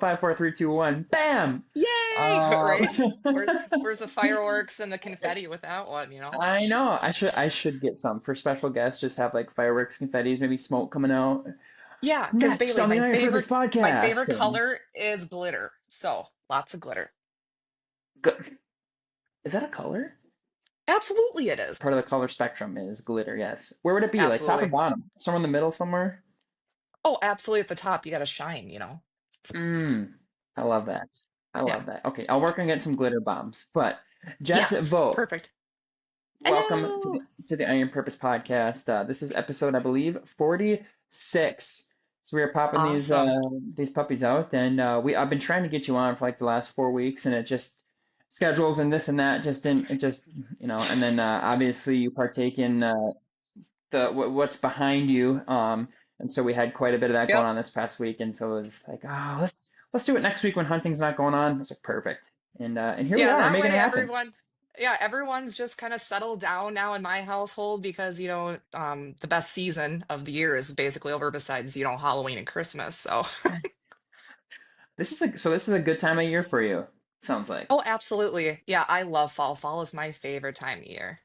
Five, four, three, two, one, bam. Yay! Um, Right? Where's the fireworks and the confetti with that one, you know? I know. I should get some for special guests. Just have like fireworks, confettis, maybe smoke coming out. Yeah, because Next Bailey, on the Iron Purpose my podcast. favorite color is glitter. So lots of glitter. Is that a color? Absolutely it is. Part of the color spectrum is glitter, yes. Where would it be? Like top or Absolutely. bottom? Somewhere in the middle somewhere? Oh, absolutely at the top, you gotta shine, you know? Mm, I love that. I Yeah. love that. Okay, I'll work on getting some glitter bombs. But Jess Yes. Vogt, Perfect. welcome to Hello. the Iron Purpose podcast. This is episode, I believe, 46. So we are popping Awesome. these puppies out, and I've been trying to get you on for like the last 4 weeks, and it just schedules and this and that just didn't it just and then obviously you partake in what's behind you, and so we had quite a bit of that going Yep. on this past week, and so it was like, oh, let's do it next week when hunting's not going on. I was like, perfect, and here we Yeah, are that making it way happen. everyone's just kind of settled down now in my household because, the best season of the year is basically over besides, Halloween and Christmas. So, This is a good time of year for you. Sounds like. oh, absolutely. Yeah, I love fall. Fall is my favorite time of year.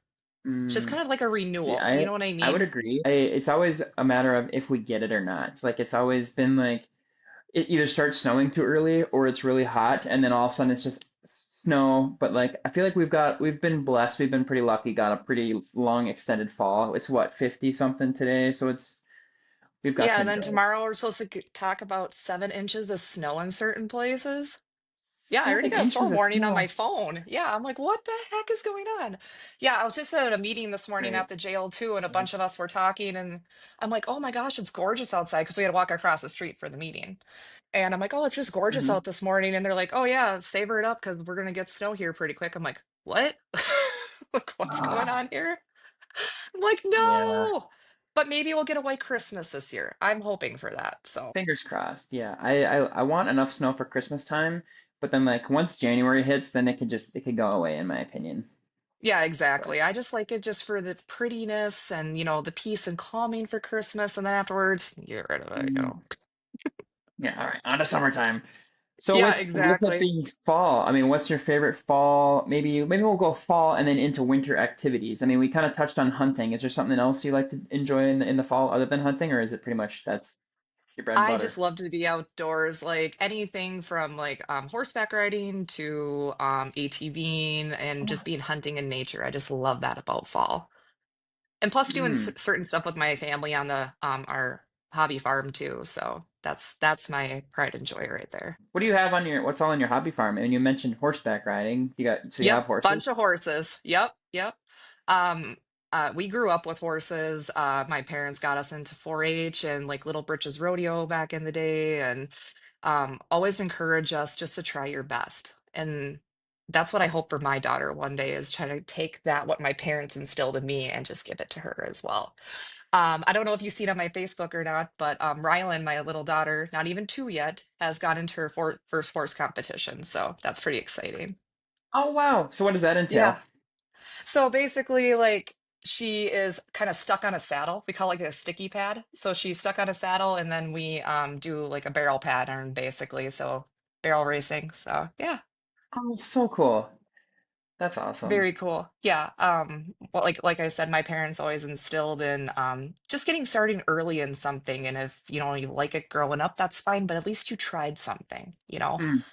It's just Mm, kind of like a see, renewal. You I know what I I would mean? agree. It's always a matter of if we get it or not. It's like it's always been like it either starts snowing too early or it's really hot, and then all of a sudden it's just snow. But like I feel like we've been blessed. We've been pretty lucky. Got a pretty long extended fall. It's what, 50 something today, so we've got Yeah, to and then enjoy it. tomorrow we're supposed to talk about 7 inches of snow in certain places. Yeah, I already Seven got a inches storm of warning on my snow. phone. Yeah, I'm like, what the heck is going on? Yeah, I was just at a meeting this morning at Great. the jail too, and a Great. bunch of us were talking, and I'm like, oh my gosh, it's gorgeous outside because we had to walk across the street for the meeting. And I'm like, oh, it's just gorgeous Hmm. out this morning. And they're like, oh yeah, savor it up because we're gonna get snow here pretty quick. I'm like, what? Like, what's going Ah, on here? I'm like, yeah. no. But maybe we'll get a white Christmas this year. I'm hoping for that. So. Fingers crossed. Yeah. I want enough snow for Christmas time, but then like once January hits, then it could go away in my opinion. Yeah, But exactly. I just like it just for the prettiness and, the peace and calming for Christmas. And then afterwards, get rid of it. mm, yeah, all right. On to summertime. So Yeah, with it exactly. being fall, I mean, what's your favorite fall? Maybe we'll go fall and then into winter activities. I mean, we kind of touched on hunting. Is there something else you like to enjoy in the fall other than hunting, or is it pretty much that's your bread and I just butter? love to be outdoors, like anything from like horseback riding to ATVing and just being hunting in nature. I just love that about fall. And plus doing Mm. certain stuff with my family on the our hobby farm too. So that's my pride and joy right there. What do you have on what's all on your hobby farm? And you mentioned horseback riding. So you Yep, have bunch horses? of horses. Yep, yep. Um, we grew up with horses. My parents got us into 4-H and like Little Britches Rodeo back in the day, and always encourage us just to try your best. And that's what I hope for my daughter one day is try to take that what my parents instilled in me and just give it to her as well. I don't know if you've seen on my Facebook or not, but Rylan, my little daughter, not even 2 yet, has got into her first horse competition. So that's pretty exciting. Oh wow. So what does that entail? Yeah. So basically, like she is kind of stuck on a saddle. We call it like a sticky pad. So she's stuck on a saddle, and then we do like a barrel pattern, basically. So barrel racing. So yeah, Oh, so cool. That's awesome. very cool. Yeah. Well, like I said, my parents always instilled in just getting started early in something, and if you like it growing up, that's fine. But at least you tried something. Mm.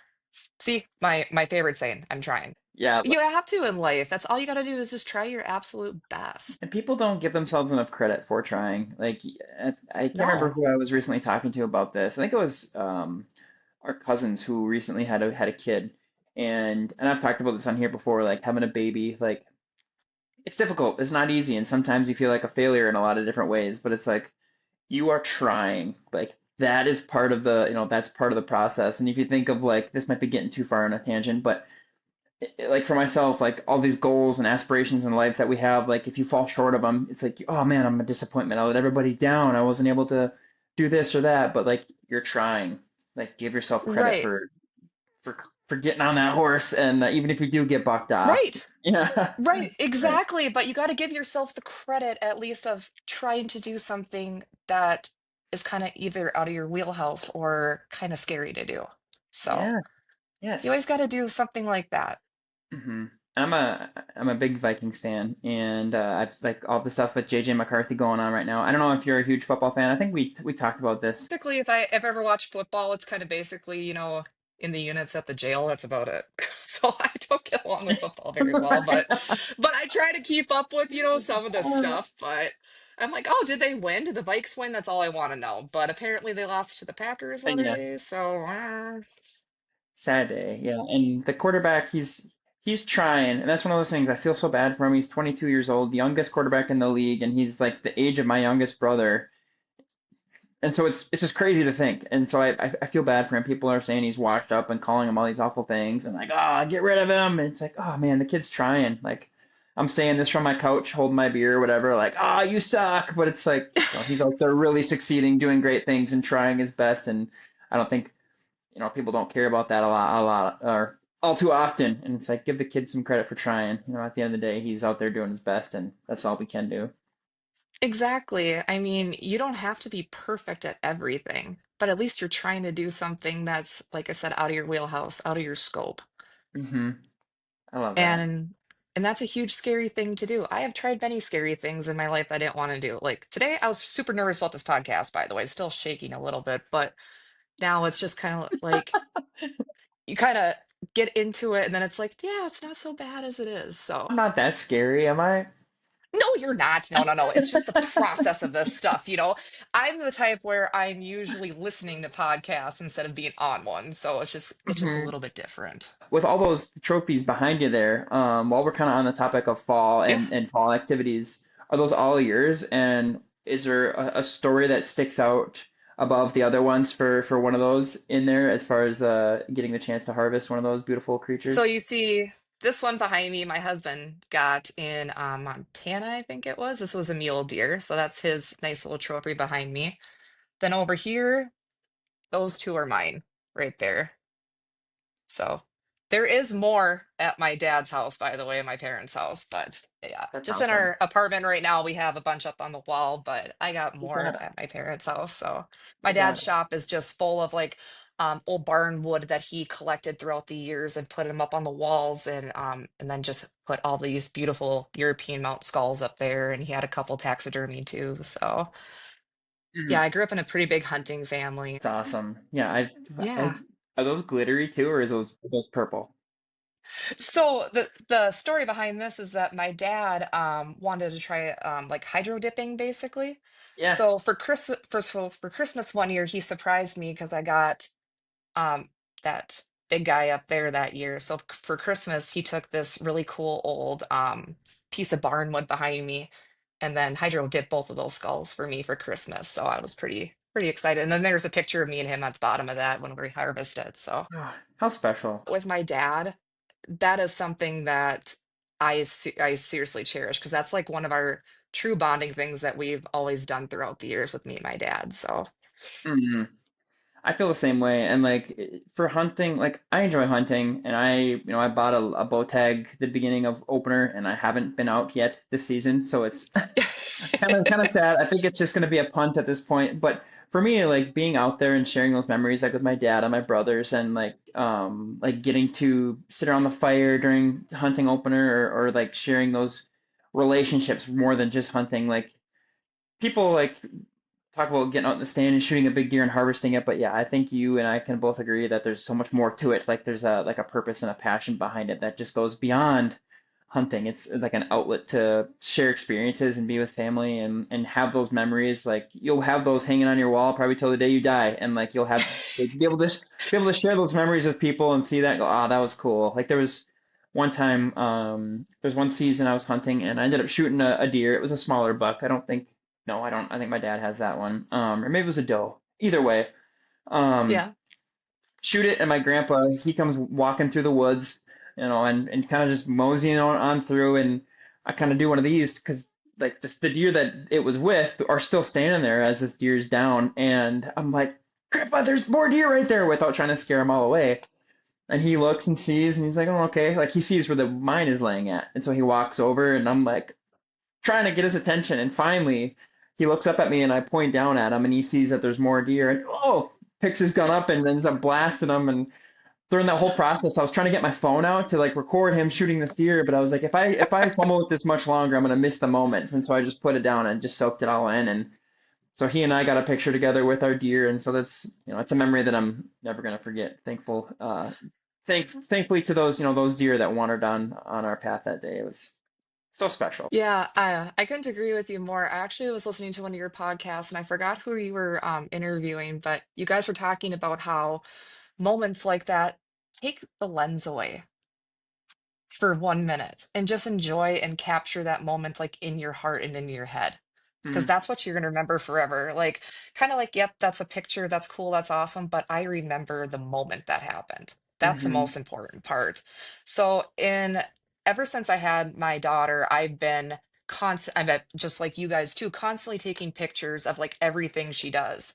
See, my favorite saying, I'm trying. Yeah, You have to in life. That's all you got to do is just try your absolute best. and people don't give themselves enough credit for trying. Like, I can't remember No. who I was recently talking to about this. I think it was our cousins who recently had a kid, and I've talked about this on here before. Like having a baby, like it's difficult. It's not easy, and sometimes you feel like a failure in a lot of different ways. But it's like you are trying. Like that is part of that's part of the process. And if you think of like this might be getting too far on a tangent, but like for myself, like all these goals and aspirations in life that we have, like if you fall short of them, it's like, oh man, I'm a disappointment. I let everybody down. I wasn't able to do this or that, but like you're trying. Like give yourself credit Right. for for getting on that horse, and even if you do get bucked off, Right. yeah, Right. right. Exactly. But you got to give yourself the credit at least of trying to do something that is kind of either out of your wheelhouse or kind of scary to do. So Yeah. you Yes. always got to do something like that. Hmm. I'm a big Vikings fan, and I've like all the stuff with JJ McCarthy going on right now. I don't know if you're a huge football fan. I think we talked about this. Basically, if I ever watch football, it's kind of basically, in the units at the jail. That's about it. So I don't get along with football very well, but I try to keep up with, some of this stuff. But I'm like, oh, did they win? Did the Vikes win? That's all I want to know. But apparently they lost to the Packers the other Yeah, day. So sad day. Yeah, and the quarterback, he's trying, and that's one of those things. I feel so bad for him. He's 22 years old, the youngest quarterback in the league, and he's like the age of my youngest brother. And so it's just crazy to think. And so I feel bad for him. People are saying he's washed up and calling him all these awful things and like, oh, get rid of him. And it's like, oh man, the kid's trying. Like I'm saying this from my couch, holding my beer or whatever, like, oh, you suck. But it's like, he's out there really succeeding, doing great things and trying his best. And I don't think, people don't care about that a lot, or all too often. And it's like, give the kid some credit for trying. At the end of the day, he's out there doing his best, and that's all we can do. exactly. I mean, you don't have to be perfect at everything, but at least you're trying to do something that's, like I said, out of your wheelhouse, out of your scope. Hmm. I love that. And and that's a huge scary thing to do. I have tried many scary things in my life I didn't want to do. Like today, I was super nervous about this podcast, by the way, still shaking a little bit, but now it's just kind of like you kind of get into it and then it's like, yeah, it's not so bad as it is. So I'm not that scary, am I? no, you're not. No, no, no. It's just the process of this stuff, I'm the type where I'm usually listening to podcasts instead of being on one. So it's just a little bit different. With all those trophies behind you there, while we're kind of on the topic of fall Yeah. and fall activities, are those all yours? And is there a story that sticks out above the other ones for one of those in there as far as getting the chance to harvest one of those beautiful So creatures? you see this one behind me, my husband got in Montana, I think it was. This was a mule deer. So that's his nice little trophy behind me. Then over here, those two are mine right there. So there is more at my dad's house, by the way, my parents' house. But yeah, That's just in awesome. our apartment right now, we have a bunch up on the wall, but I got You more gotta. at my parents' house. So my You dad's gotta. shop is just full of like old barn wood that he collected throughout the years and put them up on the walls and then just put all these beautiful European mount skulls up there. And he had a couple taxidermy too. So yeah, Mhm. I grew up in a pretty big hunting family. That's awesome. Yeah, I Yeah. are those glittery too, or is those purple? So the story behind this is that my dad wanted to try like hydro dipping basically. Yeah. So for Christmas, first of all, for Christmas one year, he surprised me because I got um that big guy up there that year. So for Christmas, he took this really cool old piece of barnwood behind me and then hydro dipped both of those skulls for me for Christmas. So I was pretty excited. And then there's a picture of me and him at the bottom of that when we harvested. So Ah, how special. with my dad, that is something that I seriously cherish because that's like one of our true bonding things that we've always done throughout the years with me and my dad. So Hmm. I feel the same way. And like for hunting, like I enjoy hunting, and I bought a bow tag the beginning of opener, and I haven't been out yet this season, so it's kind of sad. I think it's just going to be a punt at this point. But for me, like being out there and sharing those memories, like with my dad and my brothers, and like getting to sit around the fire during hunting opener, or like sharing those relationships more than just hunting. Like people like talk about getting out in the stand and shooting a big deer and harvesting it, but yeah, I think you and I can both agree that there's so much more to it. Like there's a purpose and a passion behind it that just goes beyond hunting. It's like an outlet to share experiences and be with family and have those memories. Like you'll have those hanging on your wall probably till the day you die, and like you'll have like, be able to share those memories with people and see that and go, ah, that was cool. Like there was one time, there's one season I was hunting and I ended up shooting a deer. It was a smaller buck. I don't think no, I don't. I think my dad has that one. Or maybe it was a doe. Either way, um, yeah, shoot it, and my grandpa he comes walking through the woods, and kind of just moseying on through, and I kind of do one of these because like just the deer that it was with are still standing there as this deer's down, and I'm like, Grandpa, there's more deer right there, without trying to scare them all away. And he looks and sees, and he's like, oh, okay. Like he sees where the mine is laying at, and so he walks over, and I'm like, trying to get his attention. And finally, he looks up at me and I point down at him and he sees that there's more deer and oh, picks his gun up and ends up blasting him. And during that whole process, I was trying to get my phone out to like record him shooting this deer, but I was like, if I fumble with this much longer, I'm gonna miss the moment. And so I just put it down and just soaked it all in. And so he and I got a picture together with our deer, and so that's it's a memory that I'm never gonna forget. Thankfully to those those deer that wandered on our path that day. It was so special. Yeah, I couldn't agree with you more. I actually was listening to one of your podcasts and I forgot who you were interviewing, but you guys were talking about how moments like that take the lens away for 1 minute and just enjoy and capture that moment like in your heart and in your head. Because Mm, that's what you're going to remember forever. Like, kind of like, yep, that's a picture. That's cool. That's awesome. But I remember the moment that happened. That's the hmm most important part. So, ever since I had my daughter, I've been just like you guys too, constantly taking pictures of like everything she does.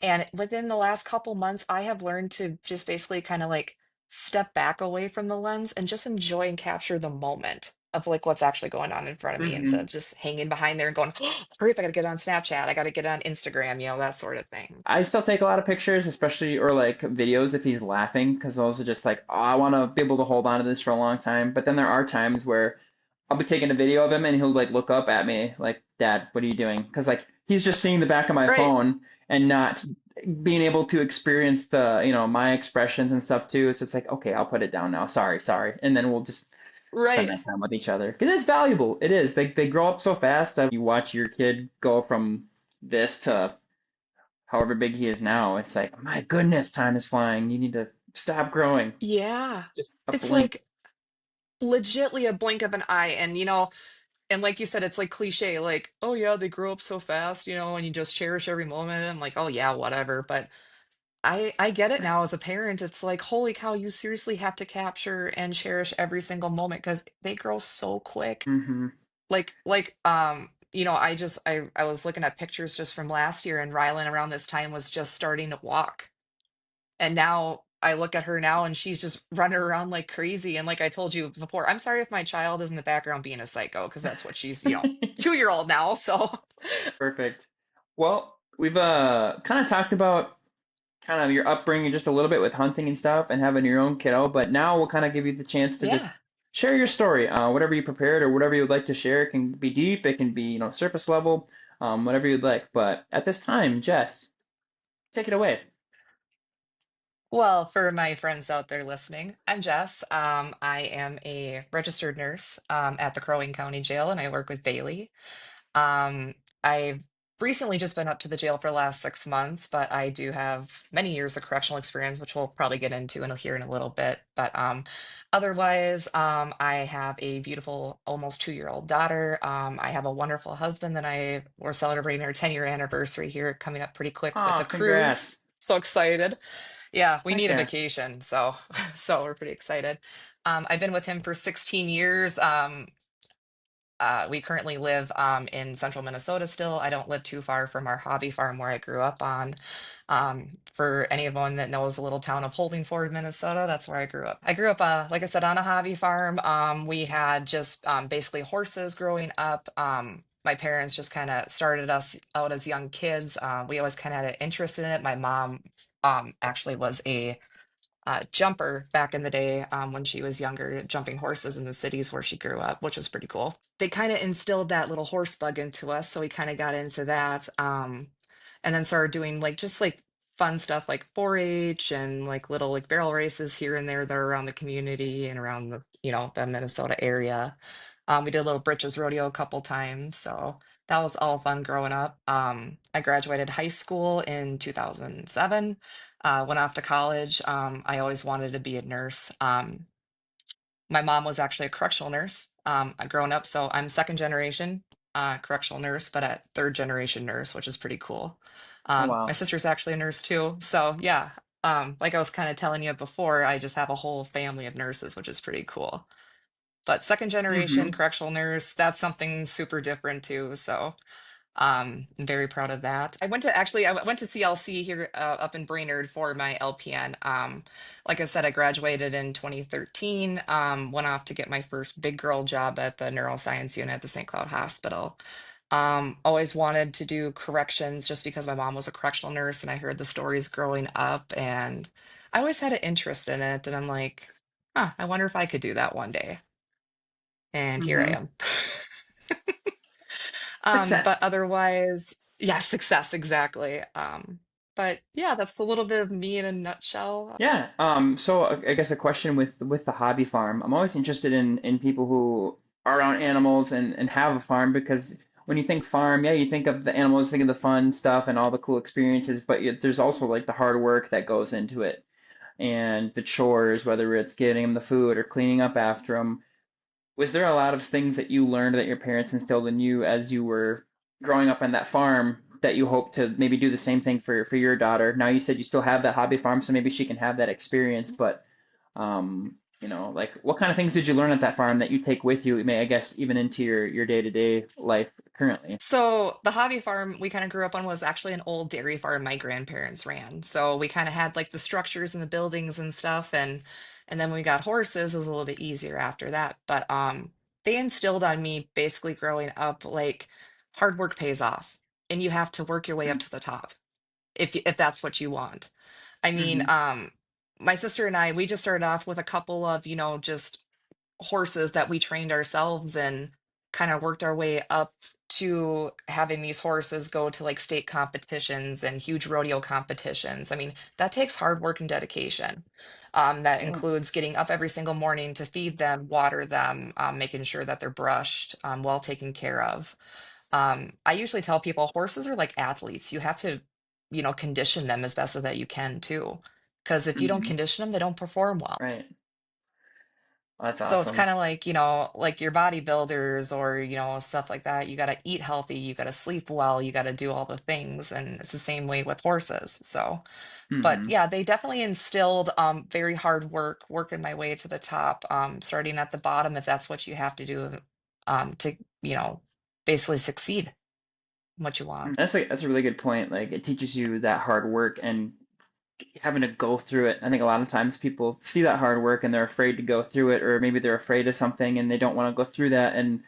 And within the last couple months, I have learned to just basically kind of like step back away from the lens and just enjoy and capture the moment of like what's actually going on in front of me instead of hmm just hanging behind there and going, hurry up, I gotta get on Snapchat, I gotta get on Instagram, that sort of thing. I still take a lot of pictures, especially or like videos if he's laughing, because those are just like, oh, I want to be able to hold on to this for a long time. But then there are times where I'll be taking a video of him and he'll like look up at me like, Dad, what are you doing? Because like he's just seeing the back of my Right, phone and not being able to experience the, my expressions and stuff too. So it's like, okay, I'll put it down now. Sorry, sorry. And then we'll just spend right. that time with each other because it's valuable. It is. They grow up so fast that you watch your kid go from this to however big he is now. It's like, my goodness, time is flying. You need to stop growing. Yeah. Just a It's blink. like legitly a blink of an eye. And, and like you said, it's like cliche, like, oh yeah, they grow up so fast, and you just cherish every moment. I'm like, oh yeah, whatever. But I get it now as a parent. It's like, holy cow, you seriously have to capture and cherish every single moment because they grow so quick. Hmm I was looking at pictures just from last year and Rylan around this time was just starting to walk. And now I look at her now and she's just running around like crazy. And like I told you before, I'm sorry if my child is in the background being a psycho because that's what she's, 2-year-old now. So Perfect. Well, we've kind of talked about kind of your upbringing just a little bit with hunting and stuff and having your own kiddo, but now we'll kind of give you the chance to just yeah. share your story. Whatever you prepared or whatever you'd like to share. It can be deep, it can be, surface level, whatever you'd like. But at this time, Jess, take it away. Well, for my friends out there listening, I'm Jess. I am a registered nurse at the Crow Wing County Jail, and I work with Bailey. I've recently just been up to the jail for the last 6 months, but I do have many years of correctional experience, which we'll probably get into and here in a little bit. But otherwise, I have a beautiful, almost 2-year-old daughter. I have a wonderful husband that we're celebrating our 10-year anniversary here coming up pretty quick with Oh, a cruise. congrats. So excited. Yeah, we Heck need a yeah. vacation, so so we're pretty excited. I've been with him for 16 years. We currently live in central Minnesota still. I don't live too far from our hobby farm where I grew up on. For anyone that knows the little town of Holdingford, Minnesota, that's where I grew up. I grew up, like I said, on a hobby farm. We had just basically horses growing up. My parents just kind of started us out as young kids. We always kind of had an interest in it. My mom actually was a jumper back in the day when she was younger, jumping horses in the cities where she grew up, which was pretty cool. They kind of instilled that little horse bug into us, so we kind of got into that, and then started doing like just like fun stuff like 4-H and like little like barrel races here and there that are around the community and around the Minnesota area. We did a little britches rodeo a couple times, so that was all fun growing up. I graduated high school in 2007. Went off to college. I always wanted to be a nurse. My mom was actually a correctional nurse growing up, so I'm second generation correctional nurse, but a third generation nurse, which is pretty cool. Oh, My wow. sister's actually a nurse too, so yeah. Like I was kind of telling you before, I just have a whole family of nurses, which is pretty cool. But second generation Hmm correctional nurse, that's something super different too. So I'm very proud of that. I went to CLC here up in Brainerd for my LPN. Like I said, I graduated in 2013. Went off to get my first big girl job at the neuroscience unit at the St. Cloud Hospital. Always wanted to do corrections just because my mom was a correctional nurse and I heard the stories growing up, and I always had an interest in it. And I'm like, huh, I wonder if I could do that one day. And here I Hmm. am. But Success. otherwise, yeah, success, exactly. But yeah, that's a little bit of me in a nutshell. Yeah. So I guess a question with the hobby farm. I'm always interested in people who are around animals and have a farm because when you think farm, yeah, you think of the animals, think of the fun stuff and all the cool experiences, but there's also like the hard work that goes into it and the chores, whether it's getting them the food or cleaning up after them. Was there a lot of things that you learned that your parents instilled in you as you were growing up on that farm that you hope to maybe do the same thing for your daughter? Now you said you still have that hobby farm, so maybe she can have that experience, but like what kind of things did you learn at that farm that you take with you, may I guess even into your day-to-day life currently? So the hobby farm we kind of grew up on was actually an old dairy farm my grandparents ran. So we kind of had like the structures and the buildings and stuff, and then when we got horses, it was a little bit easier after that. But they instilled on me basically growing up like hard work pays off and you have to work your way up to the top if that's what you want. I mean, Mm-hmm. my sister and I, we just started off with a couple of, just horses that we trained ourselves and kind of worked our way up to having these horses go to like state competitions and huge rodeo competitions. I mean, that takes hard work and dedication. That Oh, includes getting up every single morning to feed them, water them, making sure that they're brushed, well taken care of. I usually tell people horses are like athletes. You have to, condition them as best as that you can too. Because if you don't mm-hmm. condition them, they don't perform well. Right. Well, that's So it's awesome. kind of like, like your bodybuilders or, stuff like that. You got to eat healthy, you got to sleep well, you got to do all the things. And it's the same way with horses. So, but Mm-hmm. yeah, they definitely instilled very hard work, working my way to the top, starting at the bottom if that's what you have to do to, basically succeed in what you want. That's a really good point. Like it teaches you that hard work and having to go through it. I think a lot of times people see that hard work and they're afraid to go through it, or maybe they're afraid of something and they don't want to go through that. And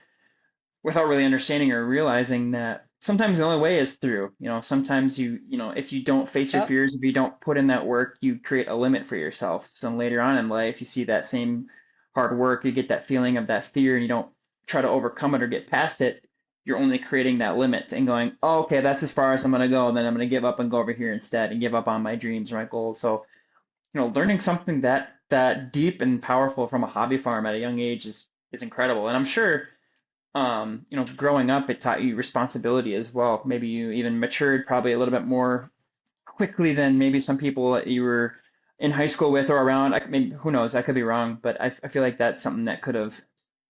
without really understanding or realizing that sometimes the only way is through. Sometimes if you don't face your Yep. fears, if you don't put in that work, you create a limit for yourself. So later on in life, you see that same hard work, you get that feeling of that fear, and you don't try to overcome it or get past it. You're only creating that limit and going, oh, okay, that's as far as I'm going to go. And then I'm going to give up and go over here instead and give up on my dreams or my goals. So, learning something that deep and powerful from a hobby farm at a young age is incredible. And I'm sure growing up, it taught you responsibility as well. Maybe you even matured probably a little bit more quickly than maybe some people that you were in high school with or around. Maybe, who knows? I could be wrong, but I feel like that's something that could have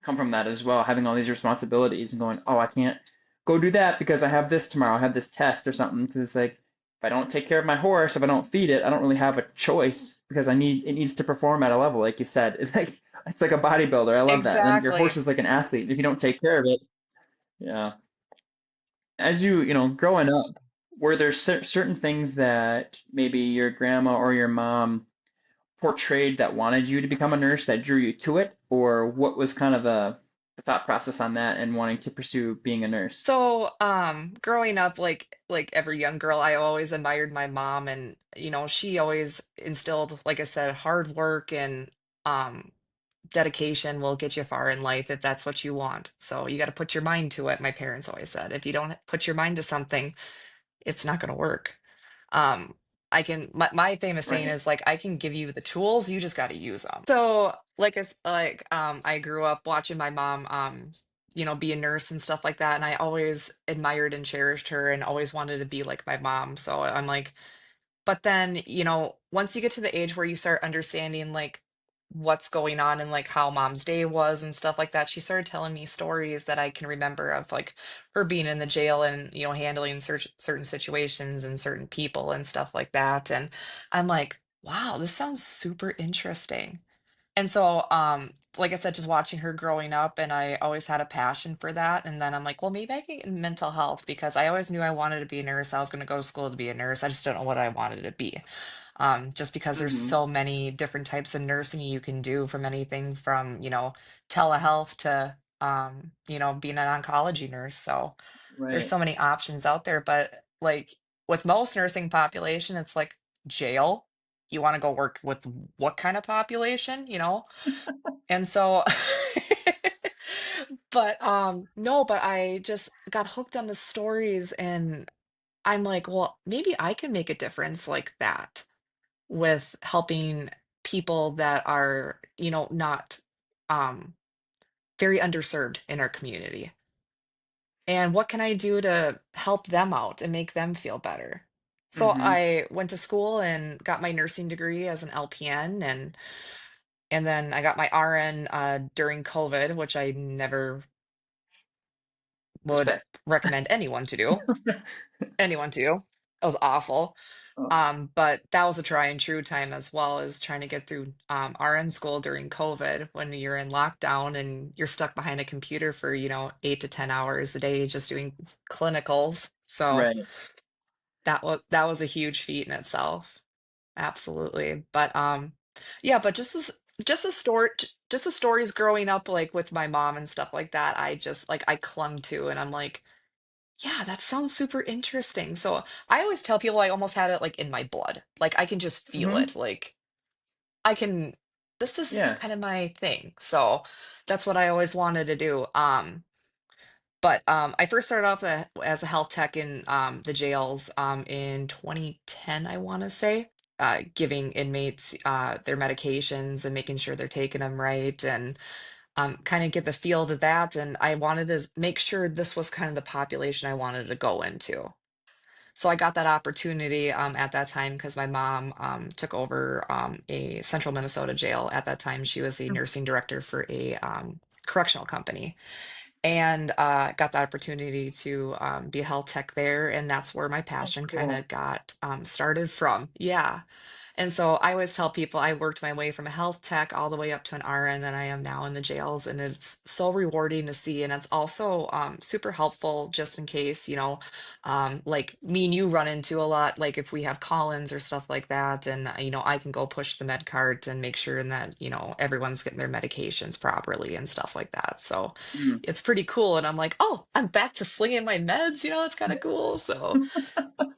come from that as well, having all these responsibilities and going, oh, I can't go do that because I have this tomorrow, I have this test or something. Because it's like, if I don't take care of my horse, if I don't feed it, I don't really have a choice because it needs to perform at a level, like you said. It's like a bodybuilder. I love that. And then your horse Exactly. is like an athlete. If you don't take care of it, yeah. As growing up, were there certain things that maybe your grandma or your mom portrayed that wanted you to become a nurse that drew you to it, or what was kind of the thought process on that and wanting to pursue being a nurse? So, growing up, like every young girl, I always admired my mom, and she always instilled, like I said, hard work and um, dedication will get you far in life if that's what you want. So you got to put your mind to it. My parents always said, if you don't put your mind to something, it's not going to work. Um, my famous saying Right. is like, I can give you the tools, you just got to use them. So I grew up watching my mom, be a nurse and stuff like that. And I always admired and cherished her and always wanted to be like my mom. So I'm like, but then, once you get to the age where you start understanding like what's going on and like how mom's day was and stuff like that, she started telling me stories that I can remember of like her being in the jail and, handling certain situations and certain people and stuff like that. And I'm like, wow, this sounds super interesting. And so, like I said, just watching her growing up, and I always had a passion for that. And then I'm like, well, maybe I can get in mental health because I always knew I wanted to be a nurse. I was going to go to school to be a nurse. I just don't know what I wanted to be. Just because there's Hmm. so many different types of nursing you can do, from anything from, telehealth to, being an oncology nurse. So, There's Right. so many options out there, but like with most nursing population, it's like jail. You want to go work with what kind of population, you know? And so but no, but I just got hooked on the stories and I'm like, well, maybe I can make a difference like that with helping people that are, not um very underserved in our community. And what can I do to help them out and make them feel better? So Hmm. I went to school and got my nursing degree as an LPN, and then I got my RN during COVID, which I never would Respect. recommend anyone to do. It was awful. Oh, But that was a try and true time as well as trying to get through RN school during COVID when you're in lockdown and you're stuck behind a computer for, 8 to 10 hours a day just doing clinicals. So right. that was a huge feat in itself. Absolutely. But yeah, but just the stories growing up like with my mom and stuff like that, I just like I clung to and I'm like, yeah, that sounds super interesting. So I always tell people I almost had it like in my blood. Like I can just feel Hmm. it. Like I can this is Yeah. kind of my thing. So that's what I always wanted to do. But I first started off as a health tech in the jails in 2010, I want to say, giving inmates their medications and making sure they're taking them right and kind of get the feel to that. And I wanted to make sure this was kind of the population I wanted to go into. So I got that opportunity at that time because my mom took over a central Minnesota jail. At that time, she was a nursing director for a correctional company and got the opportunity to be a health tech there. And that's where my Oh, passion kind cool. of got started from. Yeah. And so I always tell people I worked my way from a health tech all the way up to an RN that I am now in the jails. And it's so rewarding to see. And it's also super helpful just in case, like me and you run into a lot, like if we have call-ins or stuff like that. And, I can go push the med cart and make sure that, everyone's getting their medications properly and stuff like that. So, Mm. it's pretty cool. And I'm like, oh, I'm back to slinging my meds. That's kind of cool. So,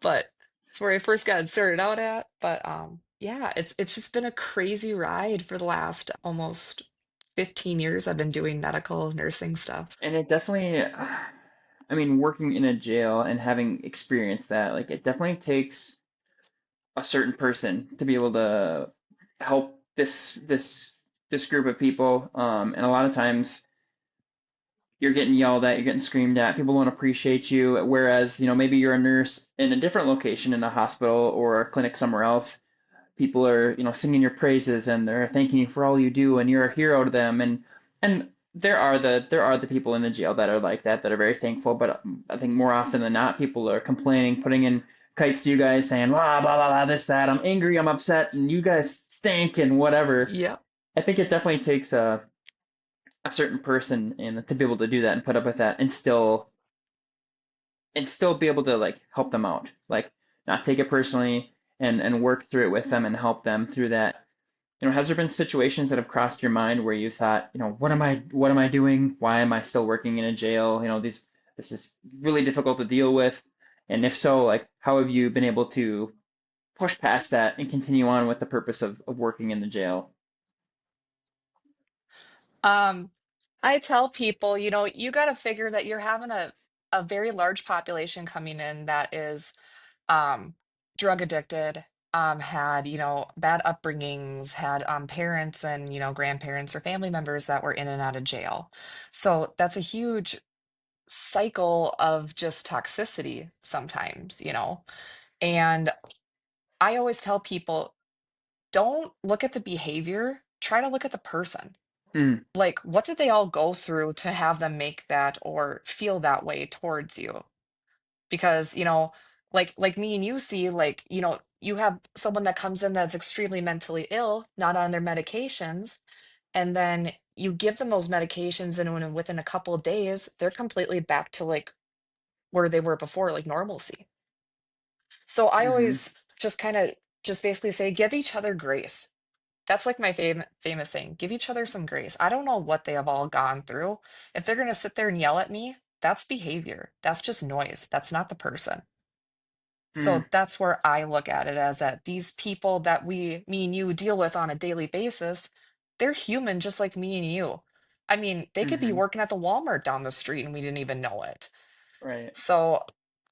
but it's where I first got started out at. But yeah, it's just been a crazy ride for the last almost 15 years. I've been doing medical nursing stuff. And it definitely, I mean, working in a jail and having experienced that, like, it definitely takes a certain person to be able to help this group of people. And a lot of times you're getting yelled at, you're getting screamed at, people don't appreciate you. Whereas, maybe you're a nurse in a different location in a hospital or a clinic somewhere else. People are, singing your praises and they're thanking you for all you do and you're a hero to them. And there are the people in the jail that are like that, that are very thankful. But I think more often than not, people are complaining, putting in kites to you guys saying, blah, blah, blah, blah, this, that. I'm angry, I'm upset, and you guys stink and whatever. Yep. I think it definitely takes a certain person and to be able to do that and put up with that and still be able to like help them out, like not take it personally and work through it with them and help them through that. Has there been situations that have crossed your mind where you thought, what am I doing? Why am I still working in a jail? This is really difficult to deal with. And if so, like how have you been able to push past that and continue on with the purpose of working in the jail? Um, I tell people, you got to figure that you're having a very large population coming in that is um, drug addicted, had, bad upbringings, had parents and, grandparents or family members that were in and out of jail. So that's a huge cycle of just toxicity sometimes. And I always tell people, don't look at the behavior, try to look at the person. Mm, Like, what did they all go through to have them make that or feel that way towards you? Because like me and you see like you have someone that comes in that's extremely mentally ill, not on their medications, and then you give them those medications and within a couple of days they're completely back to like where they were before, like normalcy. So I mm-hmm. always just kind of just basically say give each other grace. That's like my famous saying, give each other some grace. I don't know what they have all gone through. If they're going to sit there and yell at me, that's behavior. That's just noise. That's not the person. Mm, So that's where I look at it as that these people that me and you deal with on a daily basis, they're human just like me and you. I mean, they could be mm-hmm. working at the Walmart down the street and we didn't even know it. Right. So,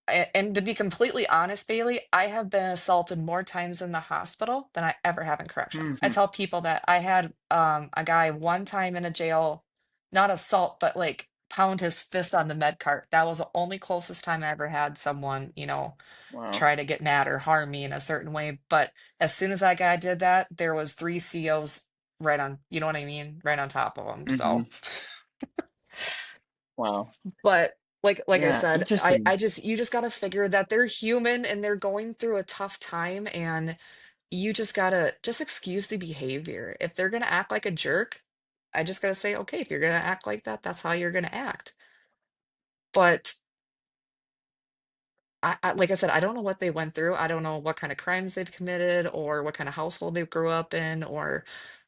and to be completely honest, Bailey, I have been assaulted more times in the hospital than I ever have in corrections. I Mm-hmm. tell people that I had a guy one time in a jail, not assault, but like pound his fist on the med cart. That was the only closest time I ever had someone, Wow. try to get mad or harm me in a certain way. But as soon as that guy did that, there was three COs right on, you know what I mean, right on top of him. Mm-hmm. So. Wow. But like I Yeah, said, I interesting. just you just gotta figure that they're human and they're going through a tough time and you just gotta just excuse the behavior. If they're gonna act like a jerk, I just gotta say, okay, if you're gonna act like that, that's how you're gonna act. But like I said, I don't know what they went through. I don't know what kind of crimes they've committed or what kind of household they grew up in or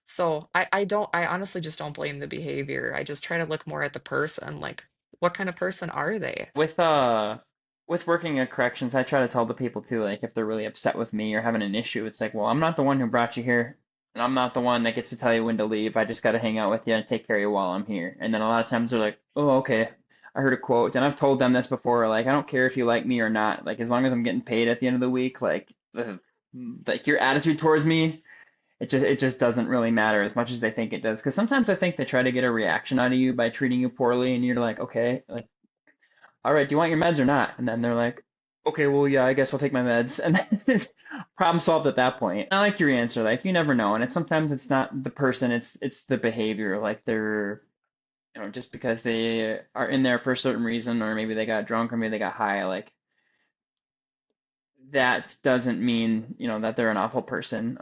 so I honestly just don't blame the behavior. I just try to look more at the person, like what kind of person are they? With uh with working at corrections, I try to tell the people too, like if they're really upset with me or having an issue, it's like, well, I'm not the one who brought you here, and I'm not the one that gets to tell you when to leave. I just got to hang out with you and take care of you while I'm here. And then a lot of times they're like, oh, okay. I heard a quote, and I've told them this before, like I don't care if you like me or not, like as long as I'm getting paid at the end of the week, like your attitude towards me, it just doesn't really matter as much as they think it does. Because sometimes I think they try to get a reaction out of you by treating you poorly, and you're like, okay, like all right, do you want your meds or not? And then they're like, okay, well, yeah, I guess I'll take my meds. And then it's problem solved at that point. I like your answer. Like, you never know. And it's sometimes it's not the person, it's the behavior. Like they're, just because they are in there for a certain reason, or maybe they got drunk or maybe they got high, like that doesn't mean, that they're an awful person.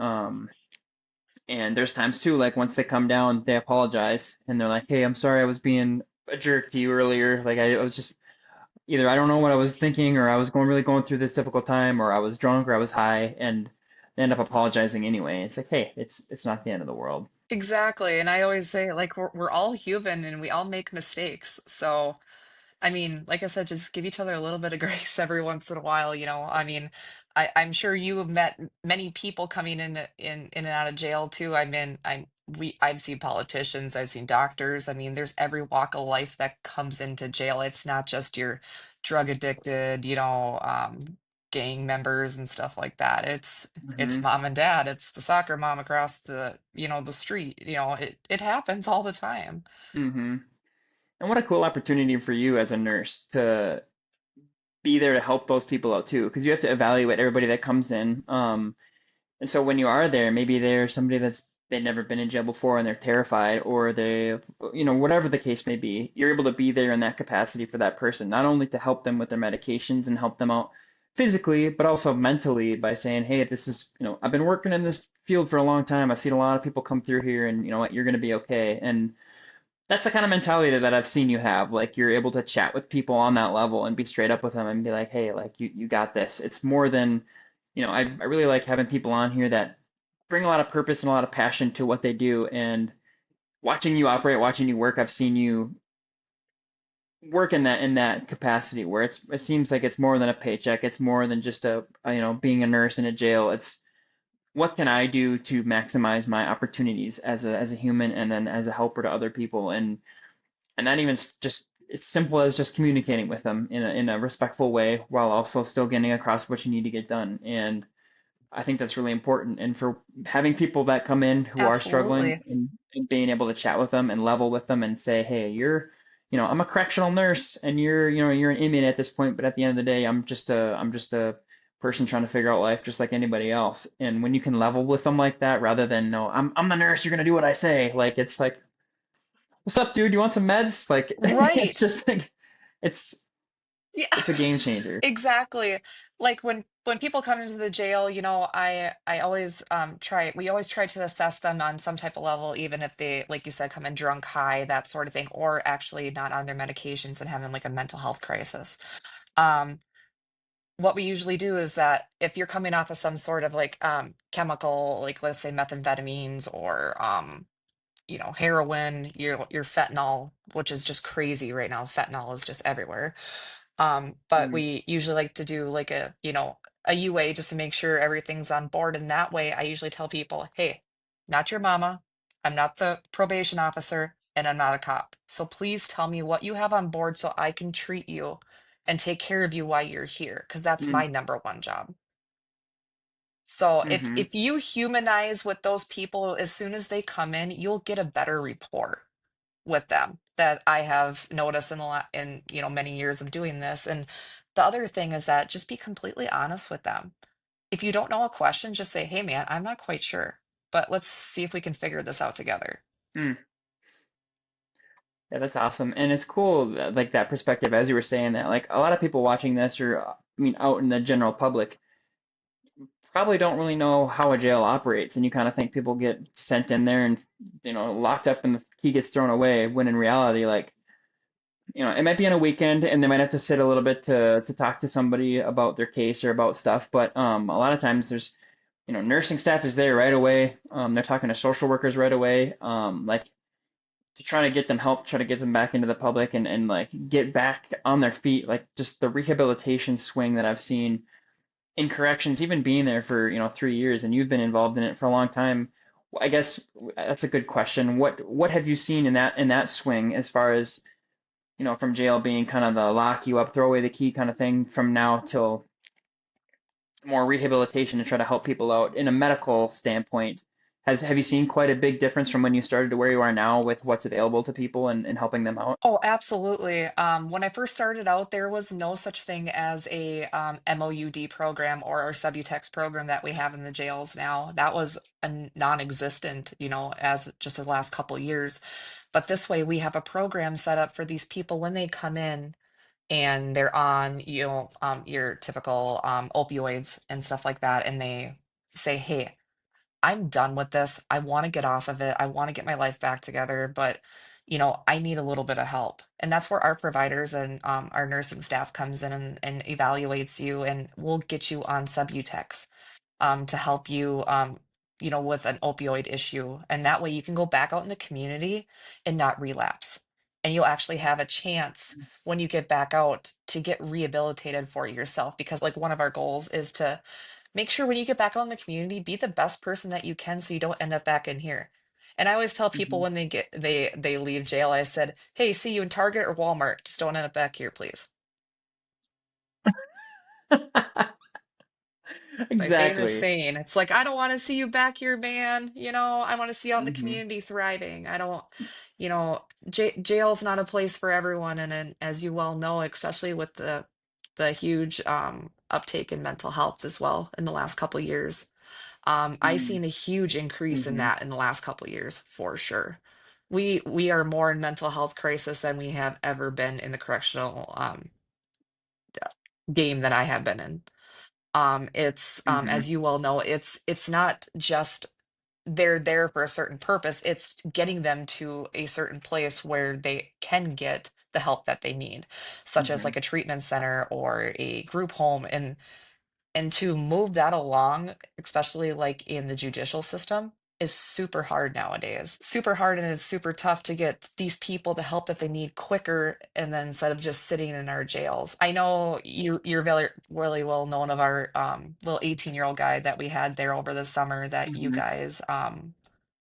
And there's times too, like once they come down, they apologize and they're like, hey, I'm sorry I was being a jerk to you earlier. Like I was just either I don't know what I was thinking, or I was going through this difficult time, or I was drunk, or I was high, and they end up apologizing anyway. It's like, hey, it's not the end of the world. Exactly. And I always say, like, we're all human and we all make mistakes. So, I mean, like I said, just give each other a little bit of grace every once in a while, you know. I mean, I'm sure you have met many people coming in and out of jail too. I mean, I've seen politicians, I've seen doctors. I mean, there's every walk of life that comes into jail. It's not just your drug addicted, gang members and stuff like that. It's Hmm. mom and dad, it's the soccer mom across the street. It happens all the time. Hmm. And what a cool opportunity for you as a nurse to be there to help those people out too, because you have to evaluate everybody that comes in. And so when you are there, maybe they're somebody they've never been in jail before and they're terrified, or whatever the case may be, you're able to be there in that capacity for that person, not only to help them with their medications and help them out physically, but also mentally by saying, hey, this is, I've been working in this field for a long time. I've seen a lot of people come through here, and you know what, you're going to be okay. And that's the kind of mentality that I've seen you have. Like you're able to chat with people on that level and be straight up with them and be like, hey, like you got this. It's more than, I really like having people on here that bring a lot of purpose and a lot of passion to what they do. And watching you operate, watching you work, I've seen you work in that capacity where it seems like it's more than a paycheck. It's more than just being a nurse in a jail. It's what can I do to maximize my opportunities as a human and then as a helper to other people. And that even just it's simple as just communicating with them in a respectful way while also still getting across what you need to get done. And I think that's really important. And for having people that come in who are struggling Absolutely. and being able to chat with them and level with them and say, hey, I'm a correctional nurse and you're an inmate at this point, but at the end of the day, I'm just a person trying to figure out life just like anybody else. And when you can level with them like that, rather than no, I'm the nurse, you're gonna do what I say, like it's like, what's up, dude? You want some meds? Like it's Right. just like it's Yeah, it's a game changer. exactly. Like when people come into the jail, I always we always try to assess them on some type of level, even if they, like you said, come in drunk, high, that sort of thing, or actually not on their medications and having like a mental health crisis. Um, what we usually do is that if you're coming off of some sort of like chemical, like let's say methamphetamines or heroin, your fentanyl, which is just crazy right now. Fentanyl is just everywhere. But Mm, we usually like to do like a UA just to make sure everything's on board. And that way I usually tell people, hey, not your mama, I'm not the probation officer, and I'm not a cop. So please tell me what you have on board so I can treat you and take care of you while you're here, because that's mm, my number one job. So mm-hmm, if you humanize with those people as soon as they come in, you'll get a better rapport with them. That I have noticed in many years of doing this. And the other thing is that just be completely honest with them. If you don't know a question, just say, "Hey man, I'm not quite sure, but let's see if we can figure this out together." mm. Yeah, that's awesome. And it's cool, like that perspective, as you were saying that, like a lot of people watching this or, I mean, out in the general public probably don't really know how a jail operates. And you kind of think people get sent in there and, locked up and the key gets thrown away, when in reality, like, it might be on a weekend and they might have to sit a little bit to talk to somebody about their case or about stuff. But a lot of times there's, nursing staff is there right away. They're talking to social workers right away. Like to try to get them help, try to get them back into the public and like get back on their feet. Like just the rehabilitation swing that I've seen in corrections, even being there for, 3 years, and you've been involved in it for a long time. I guess that's a good question. What have you seen in that swing as far as, from jail being kind of the lock you up, throw away the key kind of thing from now till more rehabilitation to try to help people out in a medical standpoint? Have you seen quite a big difference from when you started to where you are now with what's available to people and helping them out? Oh, absolutely. When I first started out, there was no such thing as a MOUD program or our Subutex program that we have in the jails now. That was a non-existent, as just the last couple years. But this way, we have a program set up for these people when they come in and they're on, your typical opioids and stuff like that, and they say, "Hey, I'm done with this. I want to get off of it. I want to get my life back together, but I need a little bit of help." And that's where our providers and our nursing staff comes in and evaluates you, and we'll get you on Subutex to help you, with an opioid issue. And that way you can go back out in the community and not relapse. And you'll actually have a chance when you get back out to get rehabilitated for yourself. Because, like, one of our goals is to make sure when you get back out in the community, be the best person that you can so you don't end up back in here. And I always tell people Hmm. when they leave jail, I said, "Hey, see you in Target or Walmart. Just don't end up back here, please." My famous Exactly. saying. It's like, I don't want to see you back here, man. I want to see you out in the Hmm. community thriving. I don't, jail's not a place for everyone. And then, as you well know, especially with the huge uptake in mental health as well in the last couple years, I seen a huge increase in Hmm. that in the last couple years for sure. We are more in mental health crisis than we have ever been in the correctional game that I have been in. It's Hmm. as you well know, it's not just they're there for a certain purpose. It's getting them to a certain place where they can get the help that they need, such as Hmm. like a treatment center or a group home. And to move that along, especially like in the judicial system, is super hard nowadays. Super hard, and it's super tough to get these people the help that they need quicker, and then instead of just sitting in our jails. I know you're very really well known of our little 18-year-old guy that we had there over the summer that you Hmm. guys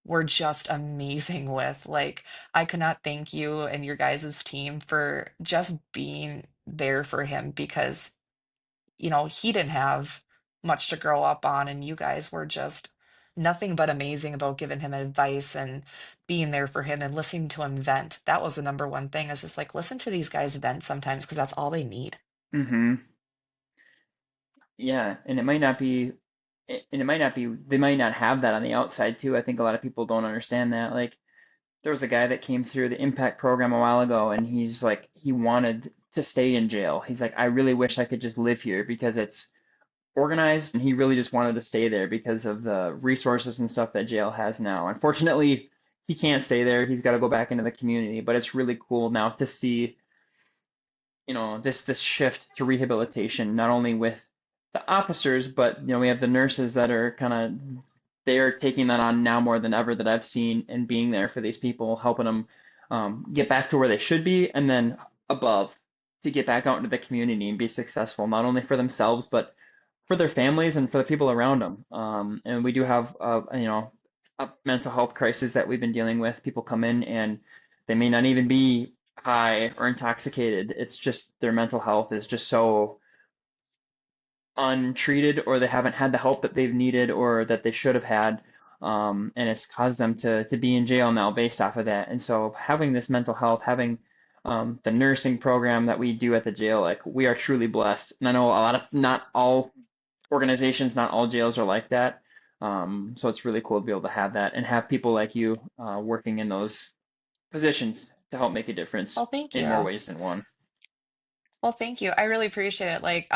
were just amazing with. Like, I could not thank you and your guys' team for just being there for him, because he didn't have much to grow up on, and you guys were just nothing but amazing about giving him advice and being there for him and listening to him vent. That was the number one thing. Is just like, listen to these guys vent sometimes, because that's all they need. Hmm. Yeah, and it might not be, they might not have that on the outside too. I think a lot of people don't understand that. Like there was a guy that came through the impact program a while ago and he's like he wanted to stay in jail. He's like, I really wish I could just live here because it's organized, and he really just wanted to stay there because of the resources and stuff that jail has now. Unfortunately, he can't stay there. He's got to go back into the community, but it's really cool now to see, this shift to rehabilitation, not only with the officers, but we have the nurses that are kind of they are taking that on now more than ever that I've seen, and being there for these people, helping them get back to where they should be, and then above to get back out into the community and be successful, not only for themselves, but for their families and for the people around them. And we do have, a mental health crisis that we've been dealing with. People come in and they may not even be high or intoxicated. It's just their mental health is just so untreated, or they haven't had the help that they've needed or that they should have had. And it's caused them to be in jail now based off of that. And so having this mental health, having the nursing program that we do at the jail, like we are truly blessed. And I know a lot of, not all organizations, not all jails are like that. So it's really cool to be able to have that and have people like you working in those positions to help make a Well, difference thank in more you. ways than one. Well, thank you. I really appreciate it. Like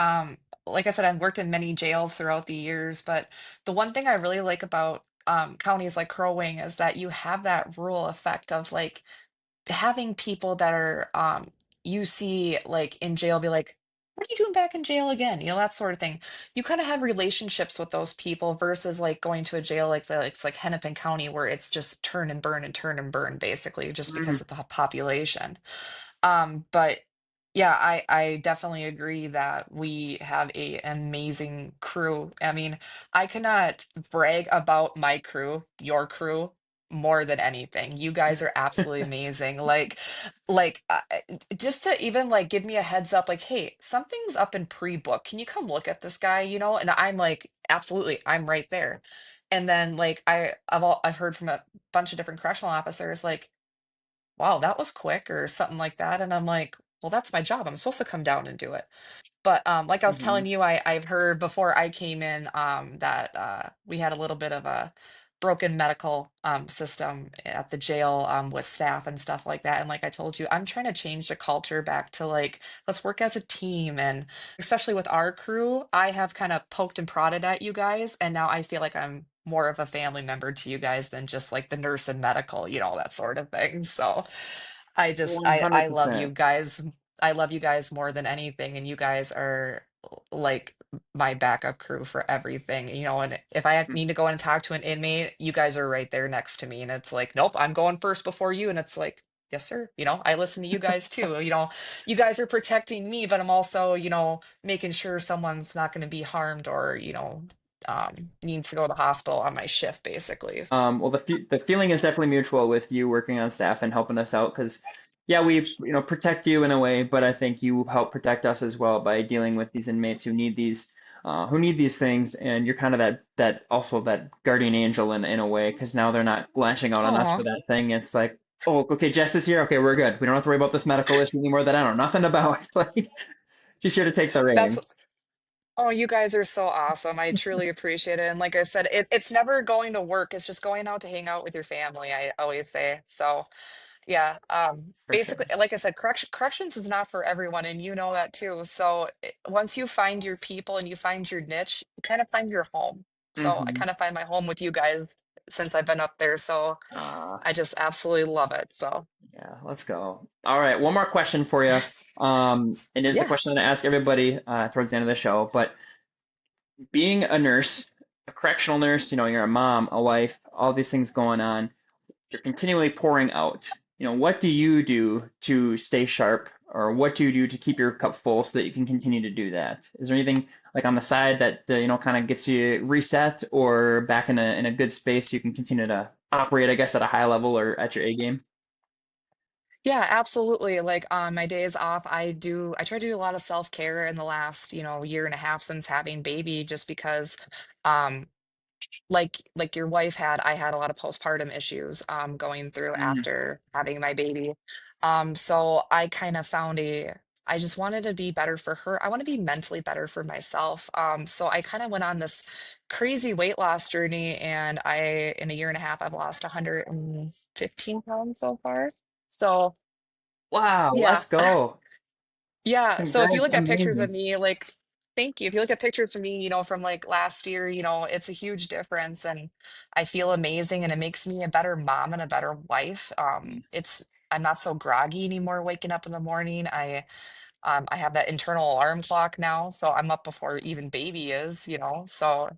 I said, I've worked in many jails throughout the years, but the one thing I really like about counties like Crow Wing is that you have that rural effect of like having people that are you see like in jail be like, what are you doing back in jail again? You know, that sort of thing. You kind of have relationships with those people versus like going to a jail like the it's like Hennepin County where it's just turn and burn basically just because Mhm. of the population. But yeah, I definitely agree that we have a amazing crew. I mean, I cannot brag about my crew, your crew, more than anything. You guys are absolutely amazing. Just to even like give me a heads up, like, hey, something's up in pre-book. Can you come look at this guy? You know, and I'm like, absolutely, I'm right there. And then like I've heard from a bunch of different correctional officers, like wow, that was quick or something like that. And I'm like, well, that's my job. I'm supposed to come down and do it. But like I was telling Mhm. you, I've heard before I came in that we had a little bit of a broken medical system at the jail with staff and stuff like that. And like I told you, I'm trying to change the culture back to like let's work as a team. And especially with our crew, I have kind of poked and prodded at you guys, and now I feel like I'm more of a family member to you guys than just like the nurse and medical, you know, that sort of thing. So I love you 100%. guys. I love you guys more than anything, and you guys are like my backup crew for everything, you know. And if I need to go in and talk to an inmate, you guys are right there next to me, and it's like, nope, I'm going first before you, and it's like, yes, sir. You know, I listen to you guys too. You know, you guys are protecting me, but I'm also, you know, making sure someone's not going to be harmed or, you know, needs to go to the hospital on my shift, basically. Well, the feeling is definitely mutual with you working on staff and helping us out because, yeah, we protect you in a way, but I think you help protect us as well by dealing with these inmates who need these things, and you're kind of that also that guardian angel in a way because now they're not lashing out on us for Oh, that thing. It's like, oh, okay, Jess is here. Okay, we're good. We don't have to worry about this medical issue anymore that I know nothing about. Like, she's here to take the that's reins. Oh, you guys are so awesome. I truly appreciate it. And like I said, it's never going to work. It's just going out to hang out with your family, I always say. So, yeah, For sure. basically, like I said, corrections is not for everyone, and you know that too. So, once you find your people and you find your niche, you kind of find your home. So, I Hmm. kind of find my home with you guys since I've been up there. So, I just absolutely love it. So, Yeah, let's go. All right, one more question for you. And it's a yeah. question that I ask everybody towards the end of the show. But being a nurse, a correctional nurse, you're a mom, a wife, all these things going on. You're continually pouring out. What do you do to stay sharp, or what do you do to keep your cup full so that you can continue to do that? Is there anything like on the side that kind of gets you reset or back in a good space so you can continue to operate, I guess, at a high level or at your A game? Yeah, absolutely. Like on my days off, I try to do a lot of self-care in the last, you know, year and a half since having baby, just because um like your wife had, I had a lot of postpartum issues going through Mm. after having my baby. So I kind of found a I just wanted to be better for her. I want to be mentally better for myself. So I kind of went on this crazy weight loss journey, and in a year and a half I've lost 115 pounds so far. So Wow, yeah. let's go. Yeah. So if you Congrats, look at pictures of amazing. me, like, thank you. If you look at pictures of me, you know, from like last year, you know, it's a huge difference, and I feel amazing, and it makes me a better mom and a better wife. Mm. I'm not so groggy anymore waking up in the morning. I have that internal alarm clock now, so I'm up before even baby is, you know. So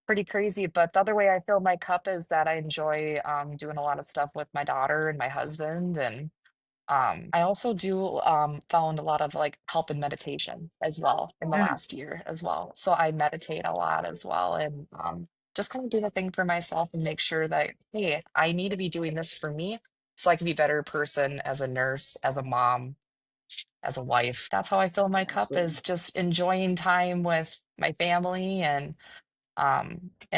pretty crazy. But the other way I fill my cup is that I enjoy doing a lot of stuff with my daughter and my husband. And I also do found a lot of like help in meditation as well in the Mm, last year as well. So I meditate a lot as well, and just kind of do the thing for myself and make sure that, hey, I need to be doing this for me so I can be a better person as a nurse, as a mom, as a wife. That's how I fill my cup, absolutely. is just enjoying time with my family and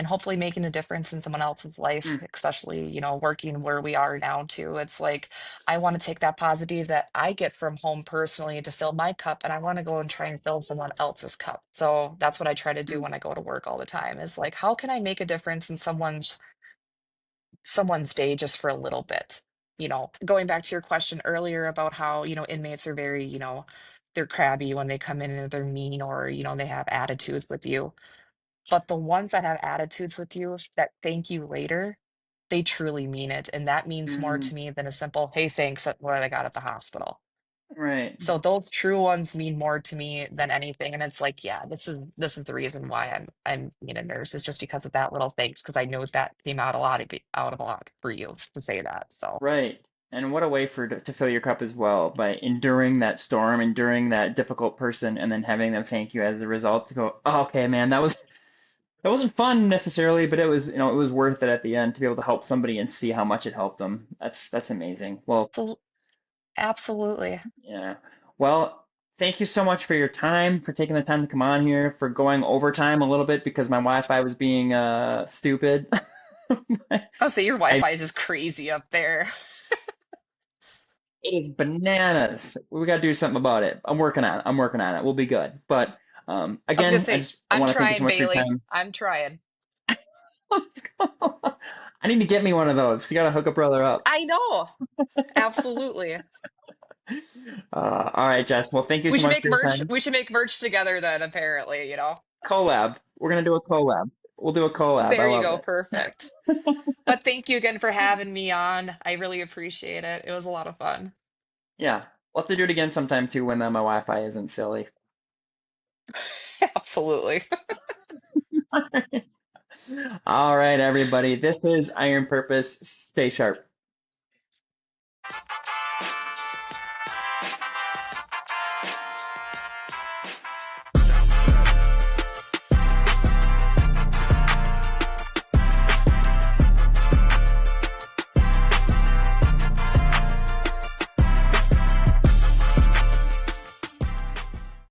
hopefully making a difference in someone else's life, Mm, especially, working where we are now too. It's like I want to take that positive that I get from home personally to fill my cup, and I want to go and try and fill someone else's cup. So that's what I try to do mm, when I go to work all the time, is like, how can I make a difference in someone's day just for a little bit? Going back to your question earlier about how, inmates are very, they're crabby when they come in and they're mean, or, they have attitudes with you. But the ones that have attitudes with you that thank you later, they truly mean it. And that means more mm, to me than a simple, hey, thanks at what I got at the hospital. right, So those true ones mean more to me than anything. And it's like, yeah, this is the reason why I'm being a nurse, is just because of that little thanks, because I know that came out out of a lot for you to say that. So right. And what a way to fill your cup as well, by enduring that storm, enduring that difficult person, and then having them thank you as a result to go, oh, okay, man, that wasn't fun necessarily, but it was, it was worth it at the end to be able to help somebody and see how much it helped them. That's amazing. Well, so absolutely. yeah. Well, thank you so much for your time, for taking the time to come on here, for going overtime a little bit because my Wi-Fi was being stupid. I'll say your I Wi-Fi is just crazy up there. It is bananas. We got to do something about it. I'm working on it. I'm working on it. We'll be good. But I was gonna again, say, I I'm want to thank you so trying, much for your Bailey. time. I'm trying. Let's go. I need to get me one of those. You got to hook a brother up. I know. Absolutely. All right, Jess. Well, thank you We so should much make for your merch. time. We should make merch together then, apparently. Collab. We're gonna do a collab. We'll do a collab. I There you love go. it. Perfect. But thank you again for having me on. I really appreciate it. It was a lot of fun. Yeah, we'll have to do it again sometime too when my Wi-Fi isn't silly. Absolutely. All right, everybody. This is Iron Purpose. Stay sharp.